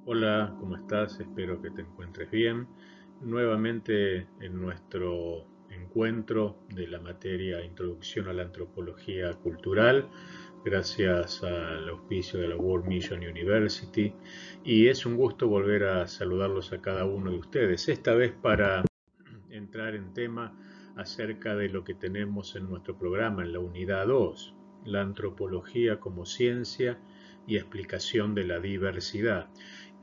Hola, ¿cómo estás? Espero que te encuentres bien. Nuevamente en nuestro encuentro de la materia Introducción a la Antropología Cultural, gracias al auspicio de la World Mission University. Y es un gusto volver a saludarlos a cada uno de ustedes, esta vez para entrar en tema acerca de lo que tenemos en nuestro programa, en la unidad 2, la antropología como ciencia y explicación de la diversidad.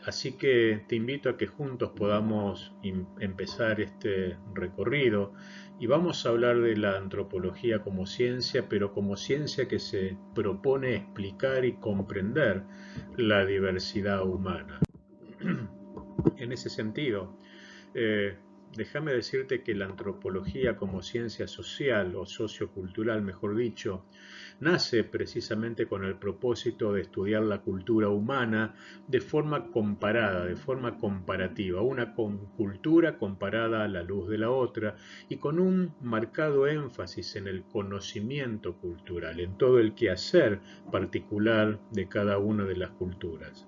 Así que te invito a que juntos podamos empezar este recorrido y vamos a hablar de la antropología como ciencia, pero como ciencia que se propone explicar y comprender la diversidad humana. En ese sentido, eh, déjame decirte que la antropología como ciencia social o sociocultural, mejor dicho, nace precisamente con el propósito de estudiar la cultura humana de forma comparada, de forma comparativa, una cultura comparada a la luz de la otra y con un marcado énfasis en el conocimiento cultural, en todo el quehacer particular de cada una de las culturas.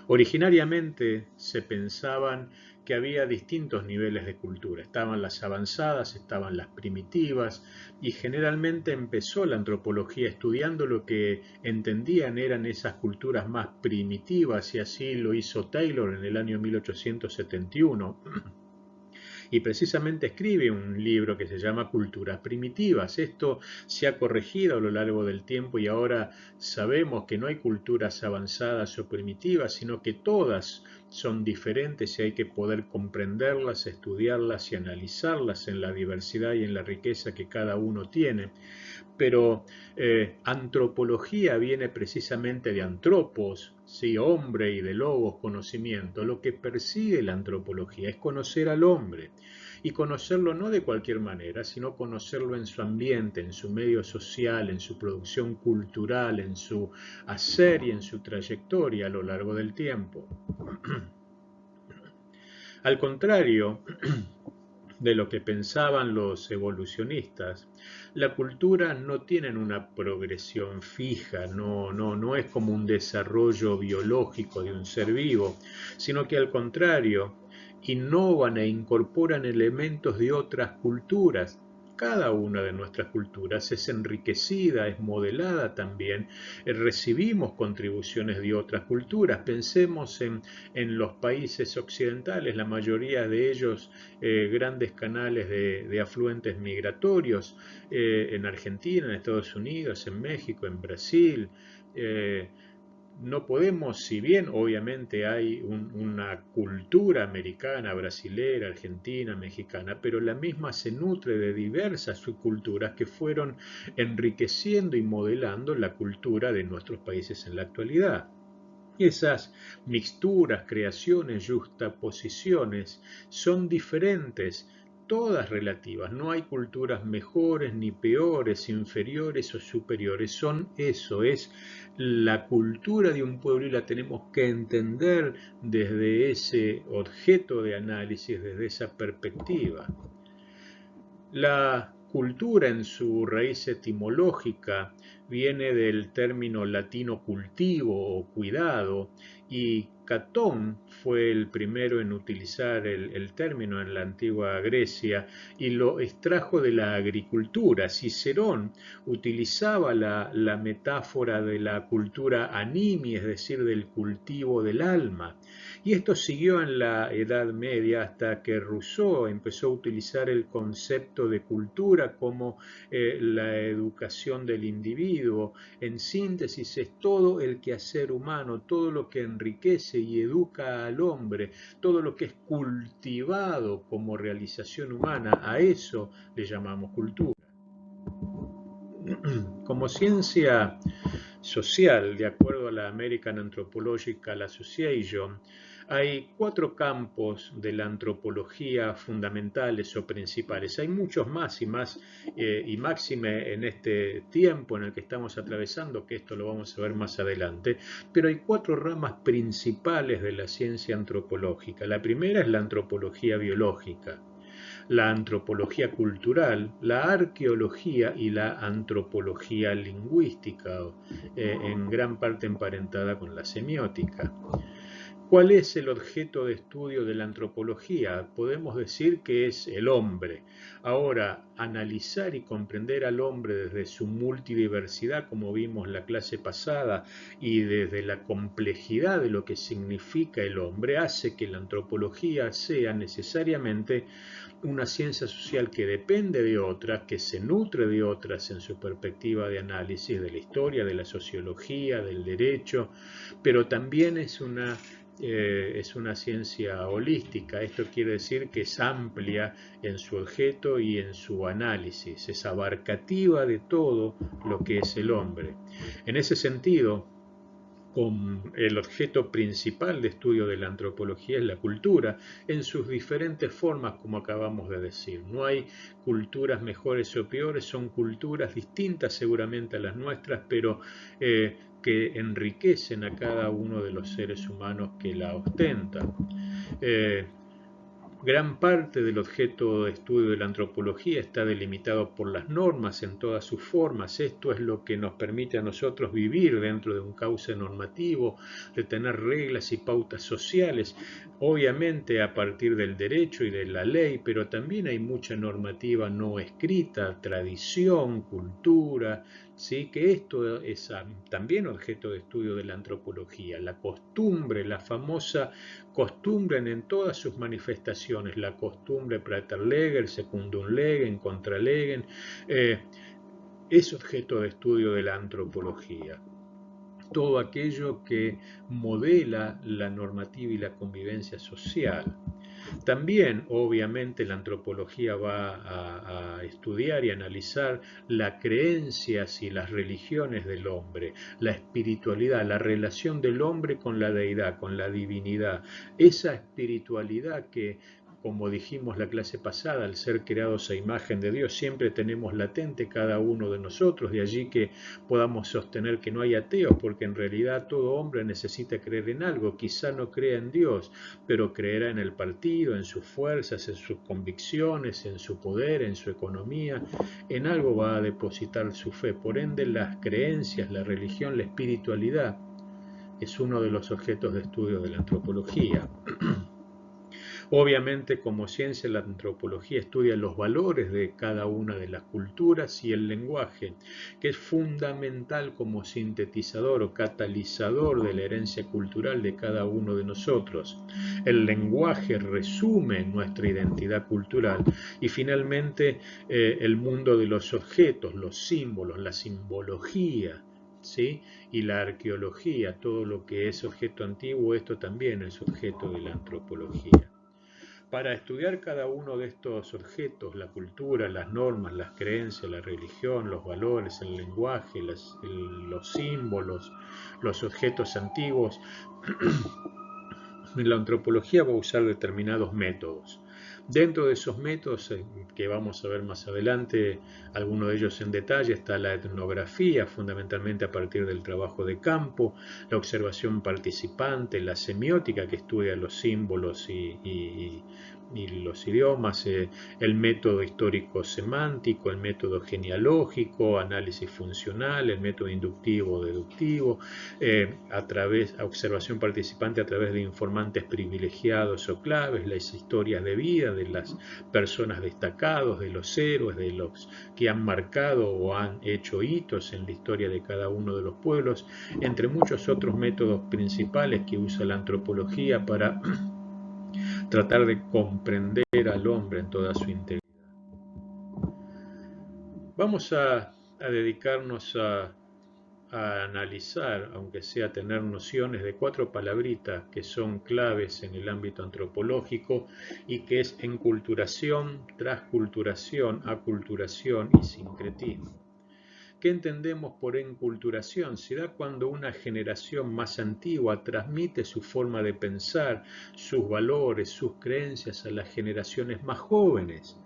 Originariamente se pensaban que había distintos niveles de cultura. Estaban las avanzadas, estaban las primitivas, y generalmente empezó la antropología estudiando lo que entendían eran esas culturas más primitivas, y así lo hizo Taylor en el año 1871 y precisamente escribe un libro que se llama Culturas Primitivas. Esto se ha corregido a lo largo del tiempo y ahora sabemos que no hay culturas avanzadas o primitivas, sino que todas son diferentes y hay que poder comprenderlas, estudiarlas y analizarlas en la diversidad y en la riqueza que cada uno tiene. Pero antropología viene precisamente de antropos, sí, hombre, y de logos, conocimiento. Lo que persigue la antropología es conocer al hombre y conocerlo no de cualquier manera, sino conocerlo en su ambiente, en su medio social, en su producción cultural, en su hacer y en su trayectoria a lo largo del tiempo. Al contrario de lo que pensaban los evolucionistas, la cultura no tiene una progresión fija, no es como un desarrollo biológico de un ser vivo, sino que al contrario, innovan e incorporan elementos de otras culturas. Cada una de nuestras culturas es enriquecida, es modelada también. Recibimos contribuciones de otras culturas. Pensemos en los países occidentales, la mayoría de ellos grandes canales de afluentes migratorios en Argentina, en Estados Unidos, en México, en Brasil. Eh, no podemos, si bien obviamente hay una cultura americana, brasilera, argentina, mexicana, pero la misma se nutre de diversas subculturas que fueron enriqueciendo y modelando la cultura de nuestros países en la actualidad. Y esas mixturas, creaciones, juxtaposiciones son diferentes, todas relativas. No hay culturas mejores ni peores, inferiores o superiores. Son eso, es la cultura de un pueblo y la tenemos que entender desde ese objeto de análisis, desde esa perspectiva. La cultura en su raíz etimológica viene del término latino cultivo o cuidado y Catón fue el primero en utilizar el término en la antigua Grecia y lo extrajo de la agricultura. Cicerón utilizaba la metáfora de la cultura animi, es decir, del cultivo del alma. Y esto siguió en la Edad Media hasta que Rousseau empezó a utilizar el concepto de cultura como la educación del individuo. En síntesis, es todo el quehacer humano, todo lo que enriquece y educa al hombre, todo lo que es cultivado como realización humana, a eso le llamamos cultura. Como ciencia social, de acuerdo a la American Anthropological Association, hay cuatro campos de la antropología fundamentales o principales. Hay muchos más y máxime en este tiempo en el que estamos atravesando, que esto lo vamos a ver más adelante, pero hay cuatro ramas principales de la ciencia antropológica. La primera es la antropología biológica, la antropología cultural, la arqueología y la antropología lingüística, en gran parte emparentada con la semiótica. ¿Cuál es el objeto de estudio de la antropología? Podemos decir que es el hombre. Ahora, analizar y comprender al hombre desde su multidiversidad, como vimos en la clase pasada, y desde la complejidad de lo que significa el hombre, hace que la antropología sea necesariamente una ciencia social que depende de otras, que se nutre de otras en su perspectiva de análisis de la historia, de la sociología, del derecho, pero también es una ciencia holística. Esto quiere decir que es amplia en su objeto y en su análisis, es abarcativa de todo lo que es el hombre. En ese sentido, con el objeto principal de estudio de la antropología es la cultura, en sus diferentes formas, como acabamos de decir. No hay culturas mejores o peores, son culturas distintas seguramente a las nuestras, pero que enriquecen a cada uno de los seres humanos que la ostentan. Gran parte del objeto de estudio de la antropología está delimitado por las normas en todas sus formas. Esto es lo que nos permite a nosotros vivir dentro de un cauce normativo, de tener reglas y pautas sociales, obviamente a partir del derecho y de la ley, pero también hay mucha normativa no escrita, tradición, cultura, ¿sí? Que esto es también objeto de estudio de la antropología, la costumbre, la famosa costumbre en todas sus manifestaciones, la costumbre praeterlegen, secundum legem, contra legem, es objeto de estudio de la antropología. Todo aquello que modela la normativa y la convivencia social. También, obviamente, la antropología va a estudiar y analizar las creencias y las religiones del hombre, la espiritualidad, la relación del hombre con la deidad, con la divinidad. Esa espiritualidad que, como dijimos la clase pasada, al ser creados a imagen de Dios, siempre tenemos latente cada uno de nosotros, de allí que podamos sostener que no hay ateos, porque en realidad todo hombre necesita creer en algo, quizá no crea en Dios, pero creerá en el partido, en sus fuerzas, en sus convicciones, en su poder, en su economía, en algo va a depositar su fe. Por ende, las creencias, la religión, la espiritualidad es uno de los objetos de estudio de la antropología. Obviamente, como ciencia, la antropología estudia los valores de cada una de las culturas y el lenguaje, que es fundamental como sintetizador o catalizador de la herencia cultural de cada uno de nosotros. El lenguaje resume nuestra identidad cultural y finalmente el mundo de los objetos, los símbolos, la simbología, ¿sí? Y la arqueología, todo lo que es objeto antiguo, esto también es objeto de la antropología. Para estudiar cada uno de estos objetos, la cultura, las normas, las creencias, la religión, los valores, el lenguaje, los símbolos, los objetos antiguos, la antropología va a usar determinados métodos. Dentro de esos métodos, que vamos a ver más adelante, algunos de ellos en detalle, está la etnografía, fundamentalmente a partir del trabajo de campo, la observación participante, la semiótica, que estudia los símbolos y los idiomas, el método histórico semántico, el método genealógico, análisis funcional, el método inductivo deductivo, observación participante a través de informantes privilegiados o claves, las historias de vida de las personas destacados, de los héroes, de los que han marcado o han hecho hitos en la historia de cada uno de los pueblos, entre muchos otros métodos principales que usa la antropología para tratar de comprender al hombre en toda su integridad. Vamos a dedicarnos a analizar, aunque sea tener nociones de 4 palabritas que son claves en el ámbito antropológico y que es enculturación, transculturación, aculturación y sincretismo. ¿Qué entendemos por enculturación? Se da cuando una generación más antigua transmite su forma de pensar, sus valores, sus creencias a las generaciones más jóvenes,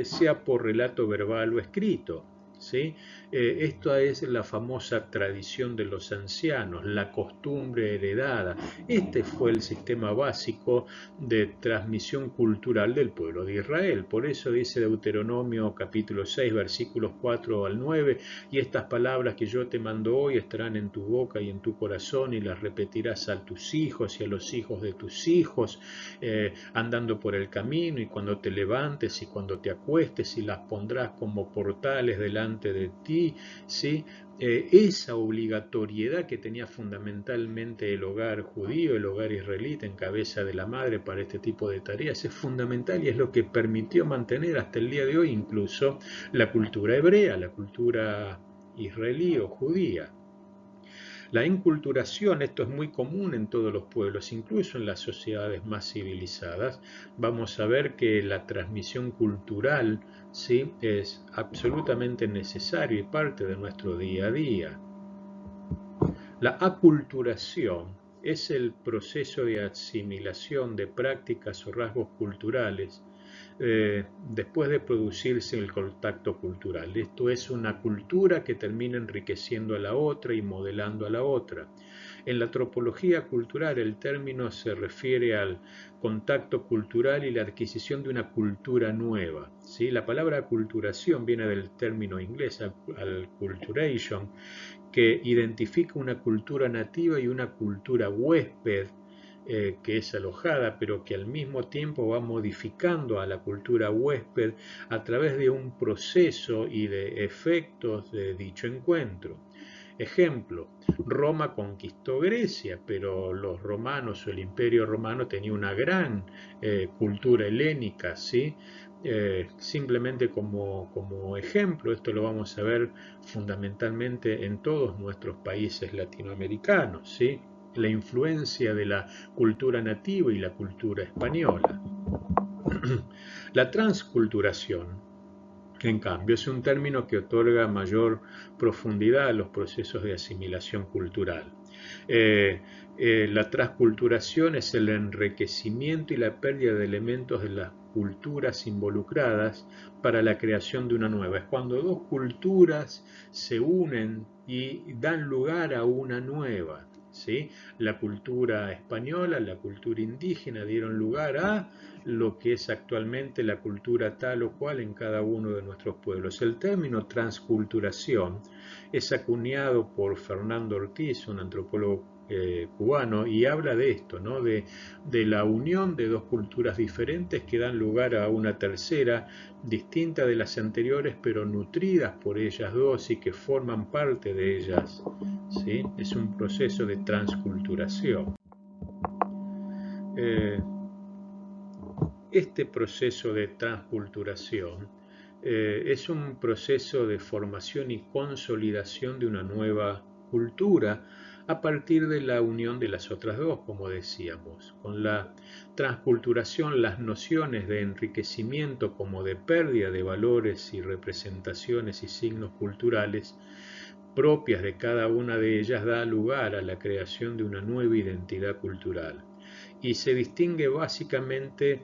sea por relato verbal o escrito. ¿sí? Esto es la famosa tradición de los ancianos, la costumbre heredada. Este fue el sistema básico de transmisión cultural del pueblo de Israel. Por eso dice Deuteronomio capítulo 6, versículos 4 al 9, y estas palabras que yo te mando hoy estarán en tu boca y en tu corazón, y las repetirás a tus hijos y a los hijos de tus hijos, andando por el camino, y cuando te levantes y cuando te acuestes, y las pondrás como portales delante de ti, ¿sí? Esa obligatoriedad que tenía fundamentalmente el hogar judío, el hogar israelita en cabeza de la madre para este tipo de tareas, es fundamental y es lo que permitió mantener hasta el día de hoy incluso la cultura hebrea, la cultura israelí o judía. La enculturación, esto es muy común en todos los pueblos, incluso en las sociedades más civilizadas. Vamos a ver que la transmisión cultural, ¿sí?, es absolutamente necesaria y parte de nuestro día a día. La aculturación es el proceso de asimilación de prácticas o rasgos culturales después de producirse el contacto cultural. Esto es una cultura que termina enriqueciendo a la otra y modelando a la otra. En la antropología cultural el término se refiere al contacto cultural y la adquisición de una cultura nueva, ¿sí? La palabra aculturación viene del término inglés acculturation, que identifica una cultura nativa y una cultura huésped, que es alojada, pero que al mismo tiempo va modificando a la cultura huésped a través de un proceso y de efectos de dicho encuentro. Ejemplo, Roma conquistó Grecia, pero los romanos o el Imperio Romano tenía una gran cultura helénica, ¿sí? Simplemente como ejemplo, esto lo vamos a ver fundamentalmente en todos nuestros países latinoamericanos, ¿sí? La influencia de la cultura nativa y la cultura española. La transculturación, en cambio, es un término que otorga mayor profundidad a los procesos de asimilación cultural. La transculturación es el enriquecimiento y la pérdida de elementos de las culturas involucradas para la creación de una nueva. Es cuando dos culturas se unen y dan lugar a una nueva. ¿Sí? La cultura española, la cultura indígena dieron lugar a lo que es actualmente la cultura tal o cual en cada uno de nuestros pueblos. El término transculturación es acuñado por Fernando Ortiz, un antropólogo cubano, y habla de esto, ¿no? de la unión de dos culturas diferentes que dan lugar a una tercera distinta de las anteriores, pero nutridas por ellas dos y que forman parte de ellas, ¿sí? Es un proceso de transculturación. Este proceso de transculturación es un proceso de formación y consolidación de una nueva cultura a partir de la unión de las otras dos, como decíamos. Con la transculturación, las nociones de enriquecimiento como de pérdida de valores y representaciones y signos culturales propias de cada una de ellas da lugar a la creación de una nueva identidad cultural. Y se distingue básicamente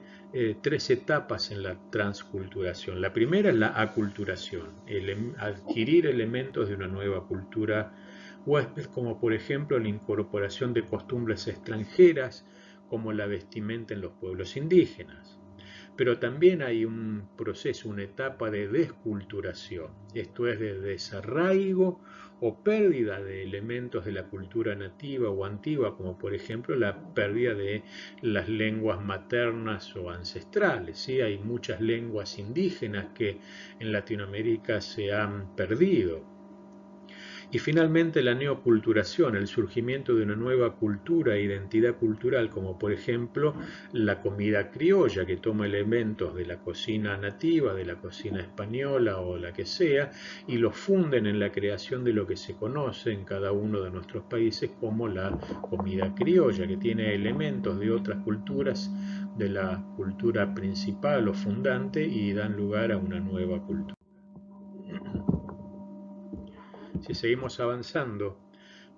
tres etapas en la transculturación. La primera es la aculturación, adquirir elementos de una nueva cultura huésped, como por ejemplo la incorporación de costumbres extranjeras, como la vestimenta en los pueblos indígenas. Pero también hay un proceso, una etapa de desculturación, esto es de desarraigo o pérdida de elementos de la cultura nativa o antigua, como por ejemplo la pérdida de las lenguas maternas o ancestrales. ¿Sí? Hay muchas lenguas indígenas que en Latinoamérica se han perdido. Y finalmente la neoculturación, el surgimiento de una nueva cultura e identidad cultural, como por ejemplo la comida criolla, que toma elementos de la cocina nativa, de la cocina española o la que sea, y los funden en la creación de lo que se conoce en cada uno de nuestros países como la comida criolla, que tiene elementos de otras culturas, de la cultura principal o fundante, y dan lugar a una nueva cultura. Si seguimos avanzando,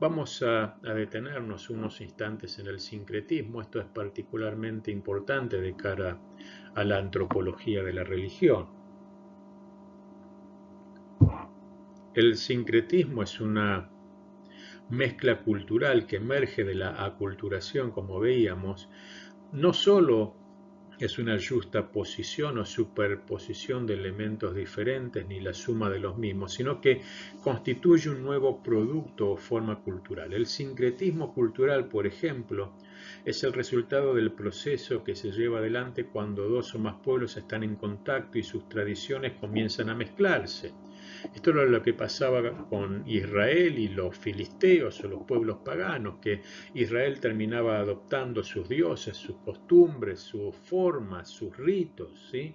vamos a detenernos unos instantes en el sincretismo. Esto es particularmente importante de cara a la antropología de la religión. El sincretismo es una mezcla cultural que emerge de la aculturación, como veíamos. No solo es una justaposición o superposición de elementos diferentes ni la suma de los mismos, sino que constituye un nuevo producto o forma cultural. El sincretismo cultural, por ejemplo, es el resultado del proceso que se lleva adelante cuando dos o más pueblos están en contacto y sus tradiciones comienzan a mezclarse. Esto era lo que pasaba con Israel y los filisteos o los pueblos paganos, que Israel terminaba adoptando sus dioses, sus costumbres, sus formas, sus ritos, ¿sí?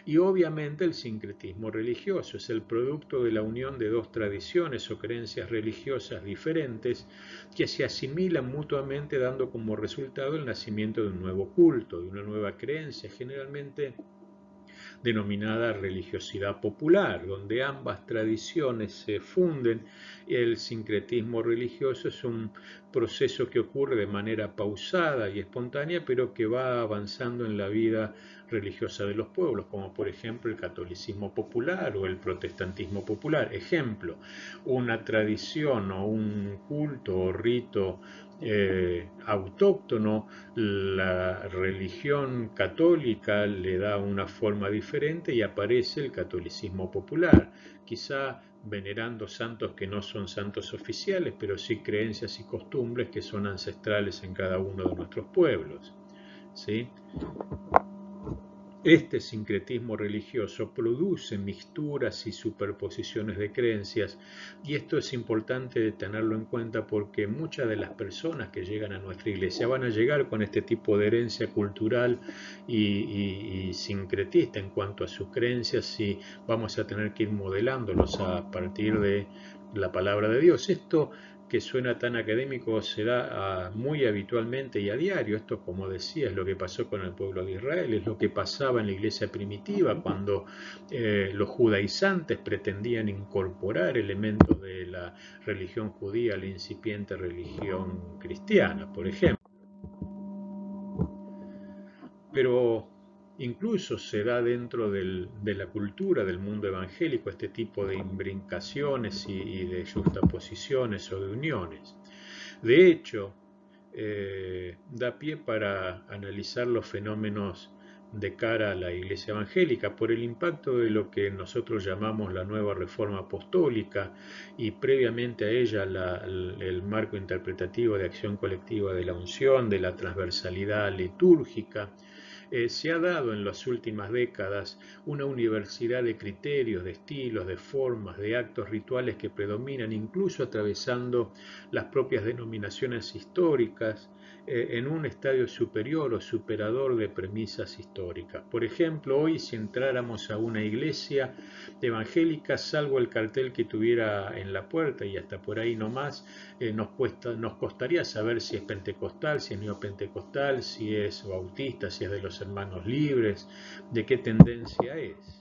Y obviamente el sincretismo religioso es el producto de la unión de dos tradiciones o creencias religiosas diferentes que se asimilan mutuamente, dando como resultado el nacimiento de un nuevo culto, de una nueva creencia, generalmente denominada religiosidad popular, donde ambas tradiciones se funden. El sincretismo religioso es un proceso que ocurre de manera pausada y espontánea, pero que va avanzando en la vida religiosa de los pueblos, como por ejemplo el catolicismo popular o el protestantismo popular. Ejemplo, una tradición o un culto o rito autóctono, la religión católica le da una forma diferente y aparece el catolicismo popular, quizá venerando santos que no son santos oficiales, pero sí creencias y costumbres que son ancestrales en cada uno de nuestros pueblos, ¿sí? Este sincretismo religioso produce mixturas y superposiciones de creencias, y esto es importante tenerlo en cuenta porque muchas de las personas que llegan a nuestra iglesia van a llegar con este tipo de herencia cultural y sincretista en cuanto a sus creencias, y vamos a tener que ir modelándolos a partir de la palabra de Dios. Esto que suena tan académico se da muy habitualmente y a diario. Esto, como decía, es lo que pasó con el pueblo de Israel, es lo que pasaba en la iglesia primitiva cuando los judaizantes pretendían incorporar elementos de la religión judía a la incipiente religión cristiana, por ejemplo. Pero incluso se da dentro de la cultura del mundo evangélico este tipo de imbricaciones y de justaposiciones o de uniones. De hecho, da pie para analizar los fenómenos de cara a la Iglesia evangélica por el impacto de lo que nosotros llamamos la nueva reforma apostólica y previamente a ella el marco interpretativo de acción colectiva de la unción, de la transversalidad litúrgica. Se ha dado en las últimas décadas una universidad de criterios, de estilos, de formas, de actos rituales que predominan, incluso atravesando las propias denominaciones históricas, en un estadio superior o superador de premisas históricas. Por ejemplo, hoy si entráramos a una iglesia evangélica, salvo el cartel que tuviera en la puerta y hasta por ahí nomás, nos costaría saber si es pentecostal, si es neopentecostal, si es bautista, si es de los hermanos libres, de qué tendencia es.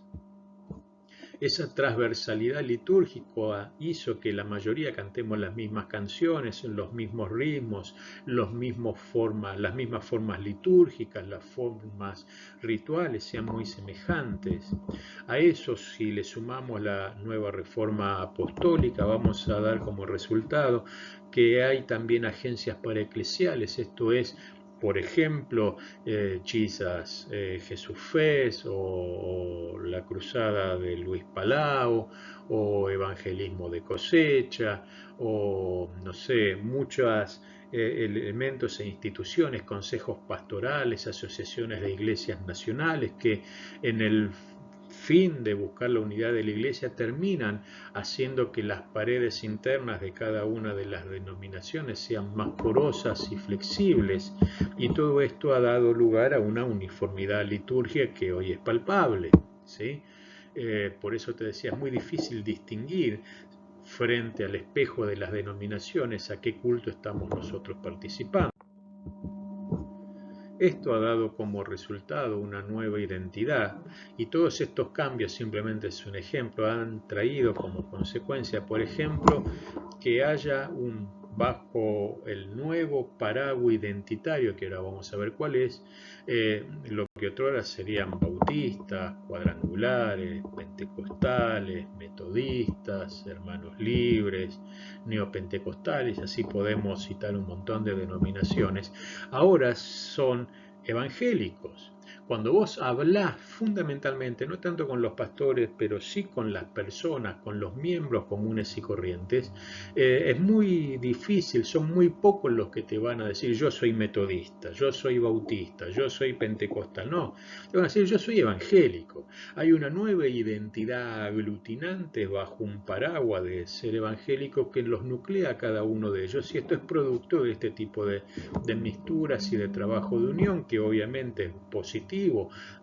Esa transversalidad litúrgica hizo que la mayoría cantemos las mismas canciones, los mismos ritmos, las mismas formas litúrgicas, las formas rituales sean muy semejantes. A eso, si le sumamos la nueva reforma apostólica, vamos a dar como resultado que hay también agencias paraeclesiales, esto es, por ejemplo, Jesus Jesús Fes o la Cruzada de Luis Palau o Evangelismo de Cosecha o no sé, muchos elementos e instituciones, consejos pastorales, asociaciones de iglesias nacionales que en el fin de buscar la unidad de la iglesia terminan haciendo que las paredes internas de cada una de las denominaciones sean más porosas y flexibles, y todo esto ha dado lugar a una uniformidad litúrgica que hoy es palpable, ¿sí? Por eso te decía, es muy difícil distinguir frente al espejo de las denominaciones a qué culto estamos nosotros participando. Esto ha dado como resultado una nueva identidad, y todos estos cambios, simplemente es un ejemplo, han traído como consecuencia, por ejemplo, que haya bajo el nuevo paraguas identitario, que ahora vamos a ver cuál es, lo que otrora serían bautistas, cuadrangulares, pentecostales, metodistas, hermanos libres, neopentecostales, así podemos citar un montón de denominaciones, ahora son evangélicos. Cuando vos hablás fundamentalmente, no tanto con los pastores, pero sí con las personas, con los miembros comunes y corrientes, es muy difícil, son muy pocos los que te van a decir yo soy metodista, yo soy bautista, yo soy pentecostal. No, te van a decir yo soy evangélico. Hay una nueva identidad aglutinante bajo un paraguas de ser evangélico que los nuclea a cada uno de ellos, y esto es producto de este tipo de mixturas y de trabajo de unión, que obviamente es positivo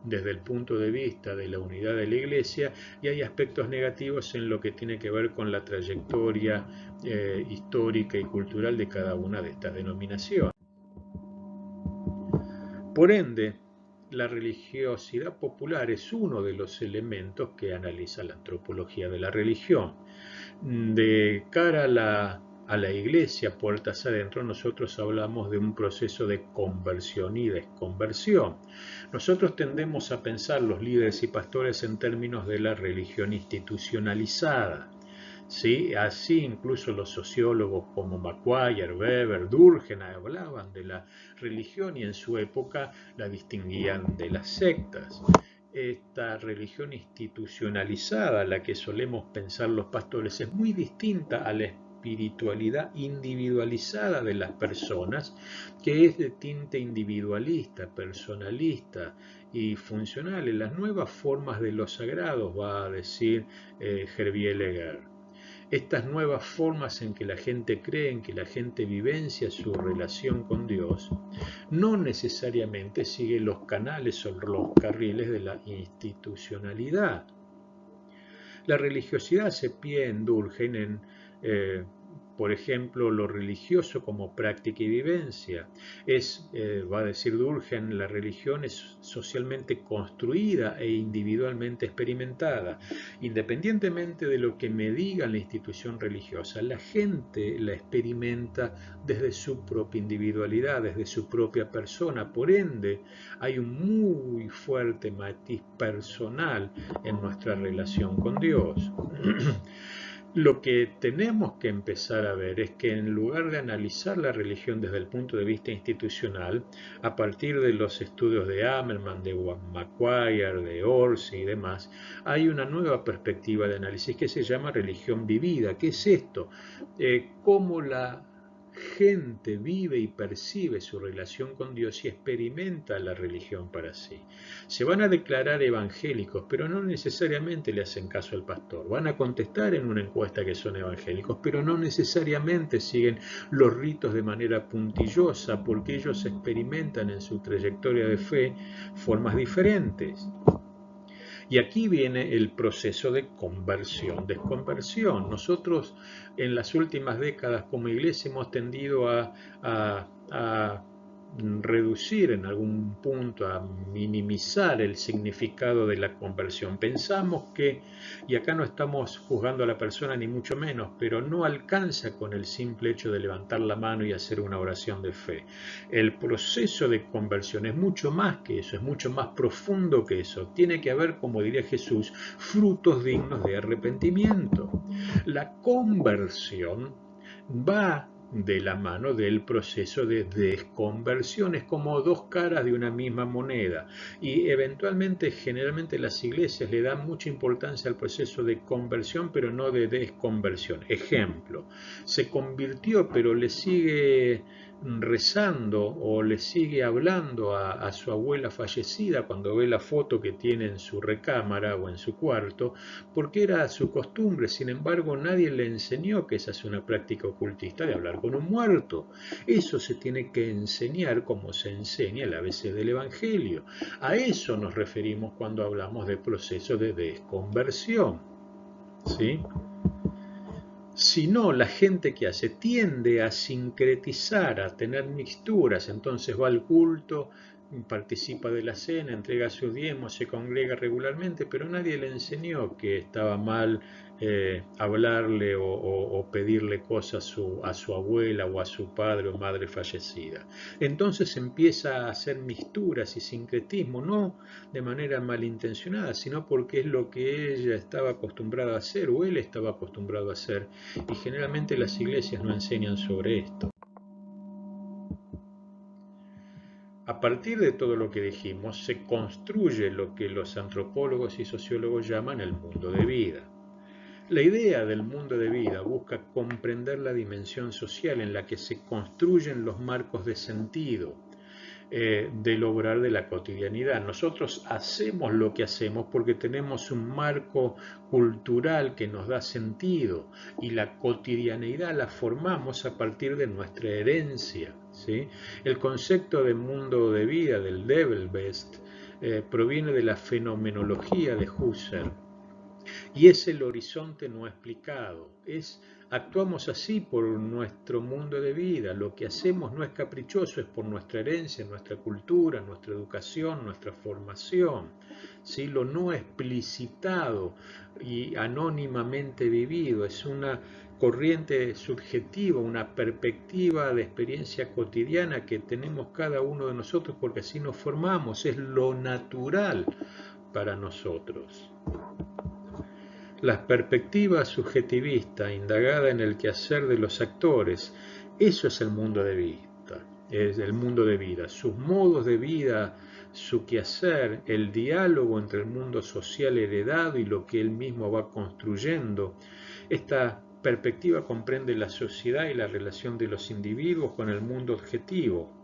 desde el punto de vista de la unidad de la Iglesia, y hay aspectos negativos en lo que tiene que ver con la trayectoria histórica y cultural de cada una de estas denominaciones. Por ende, la religiosidad popular es uno de los elementos que analiza la antropología de la religión. De cara a la Iglesia, puertas adentro, nosotros hablamos de un proceso de conversión y desconversión. Nosotros tendemos a pensar los líderes y pastores en términos de la religión institucionalizada. ¿Sí? Así incluso los sociólogos como Macquarie, Weber, Durkheim hablaban de la religión y en su época la distinguían de las sectas. Esta religión institucionalizada, la que solemos pensar los pastores, es muy distinta a la espiritualidad individualizada de las personas, que es de tinte individualista, personalista y funcional en las nuevas formas de los sagrados, va a decir Hervé Leger. Estas nuevas formas en que la gente cree, en que la gente vivencia su relación con Dios, no necesariamente sigue los canales o los carriles de la institucionalidad. La religiosidad se pie en Durkheim en por ejemplo, lo religioso como práctica y vivencia. Va a decir Durkheim, la religión es socialmente construida e individualmente experimentada. Independientemente de lo que me diga la institución religiosa, la gente la experimenta desde su propia individualidad, desde su propia persona. Por ende, hay un muy fuerte matiz personal en nuestra relación con Dios. Lo que tenemos que empezar a ver es que en lugar de analizar la religión desde el punto de vista institucional, a partir de los estudios de Hamelman, de Macquarie, de Orsi y demás, hay una nueva perspectiva de análisis que se llama religión vivida. ¿Qué es esto? Cómo la gente vive y percibe su relación con Dios y experimenta la religión para sí. Se van a declarar evangélicos, pero no necesariamente le hacen caso al pastor. Van a contestar en una encuesta que son evangélicos, pero no necesariamente siguen los ritos de manera puntillosa, porque ellos experimentan en su trayectoria de fe formas diferentes. Y aquí viene el proceso de conversión, desconversión. Nosotros en las últimas décadas como iglesia hemos tendido a reducir en algún punto, a minimizar el significado de la conversión. Pensamos que, y acá no estamos juzgando a la persona ni mucho menos, pero no alcanza con el simple hecho de levantar la mano y hacer una oración de fe. El proceso de conversión es mucho más que eso, es mucho más profundo que eso. Tiene que haber, como diría Jesús, frutos dignos de arrepentimiento. La conversión va de la mano del proceso de desconversión, es como dos caras de una misma moneda, y eventualmente, generalmente las iglesias le dan mucha importancia al proceso de conversión, pero no de desconversión. Ejemplo, se convirtió, pero le sigue rezando o le sigue hablando a su abuela fallecida cuando ve la foto que tiene en su recámara o en su cuarto, porque era su costumbre. Sin embargo, nadie le enseñó que esa es una práctica ocultista de hablar con un muerto. Eso se tiene que enseñar como se enseña el ABC del Evangelio. A eso nos referimos cuando hablamos de proceso de desconversión. ¿Sí? Si no, la gente que tiende a sincretizar, a tener mixturas, entonces va al culto participa de la cena, entrega sus diezmos, se congrega regularmente, pero nadie le enseñó que estaba mal hablarle o pedirle cosas a su abuela o a su padre o madre fallecida. Entonces empieza a hacer misturas y sincretismo, no de manera malintencionada, sino porque es lo que ella estaba acostumbrada a hacer o él estaba acostumbrado a hacer, y generalmente las iglesias no enseñan sobre esto. A partir de todo lo que dijimos, se construye lo que los antropólogos y sociólogos llaman el mundo de vida. La idea del mundo de vida busca comprender la dimensión social en la que se construyen los marcos de sentido del obrar de la cotidianidad. Nosotros hacemos lo que hacemos porque tenemos un marco cultural que nos da sentido, y la cotidianeidad la formamos a partir de nuestra herencia, ¿sí? El concepto de mundo de vida, del Devilbest, proviene de la fenomenología de Husserl, y es el horizonte no explicado. Actuamos así por nuestro mundo de vida. Lo que hacemos no es caprichoso, es por nuestra herencia, nuestra cultura, nuestra educación, nuestra formación. ¿Sí? Lo no explicitado y anónimamente vivido es una corriente subjetiva, una perspectiva de experiencia cotidiana que tenemos cada uno de nosotros, porque así nos formamos, es lo natural para nosotros. La perspectiva subjetivista indagada en el quehacer de los actores, eso es el mundo de vida, es el mundo de vida, sus modos de vida, su quehacer, el diálogo entre el mundo social heredado y lo que él mismo va construyendo. Esta perspectiva comprende la sociedad y la relación de los individuos con el mundo objetivo.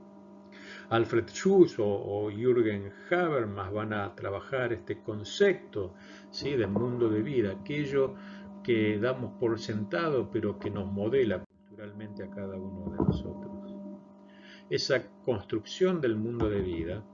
Alfred Schuss o Jürgen Habermas van a trabajar este concepto, ¿sí?, del mundo de vida, aquello que damos por sentado pero que nos modela culturalmente a cada uno de nosotros. Esa construcción del mundo de vida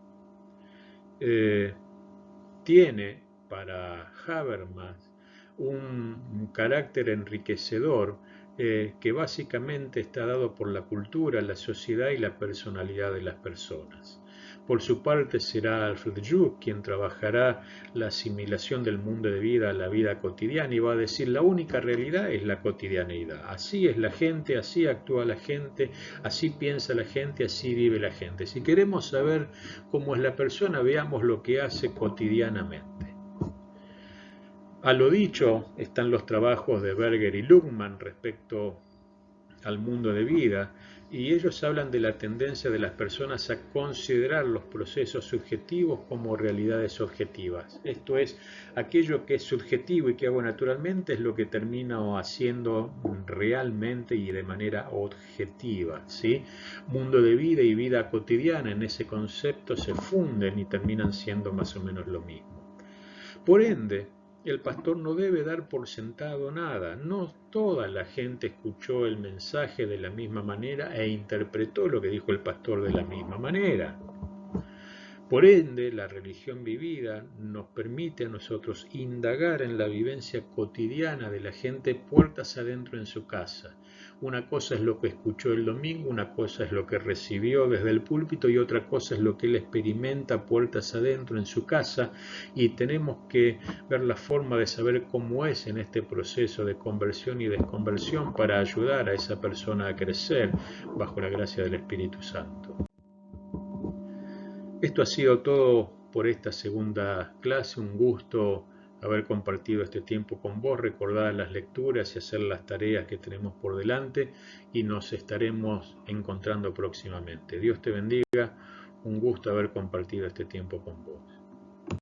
tiene para Habermas un carácter enriquecedor que básicamente está dado por la cultura, la sociedad y la personalidad de las personas. Por su parte será Alfred Schuss quien trabajará la asimilación del mundo de vida a la vida cotidiana y va a decir: la única realidad es la cotidianeidad. Así es la gente, así actúa la gente, así piensa la gente, así vive la gente. Si queremos saber cómo es la persona, veamos lo que hace cotidianamente. A lo dicho están los trabajos de Berger y Luhmann respecto al mundo de vida, y ellos hablan de la tendencia de las personas a considerar los procesos subjetivos como realidades objetivas. Esto es, aquello que es subjetivo y que hago naturalmente es lo que termino haciendo realmente y de manera objetiva, ¿sí? Mundo de vida y vida cotidiana en ese concepto se funden y terminan siendo más o menos lo mismo. Por ende, el pastor no debe dar por sentado nada. No toda la gente escuchó el mensaje de la misma manera e interpretó lo que dijo el pastor de la misma manera. Por ende, la religión vivida nos permite a nosotros indagar en la vivencia cotidiana de la gente puertas adentro en su casa. Una cosa es lo que escuchó el domingo, una cosa es lo que recibió desde el púlpito y otra cosa es lo que él experimenta puertas adentro en su casa, y tenemos que ver la forma de saber cómo es en este proceso de conversión y desconversión para ayudar a esa persona a crecer bajo la gracia del Espíritu Santo. Esto ha sido todo por esta segunda clase. Un gusto haber compartido este tiempo con vos, recordar las lecturas y hacer las tareas que tenemos por delante, y nos estaremos encontrando próximamente. Dios te bendiga, un gusto haber compartido este tiempo con vos.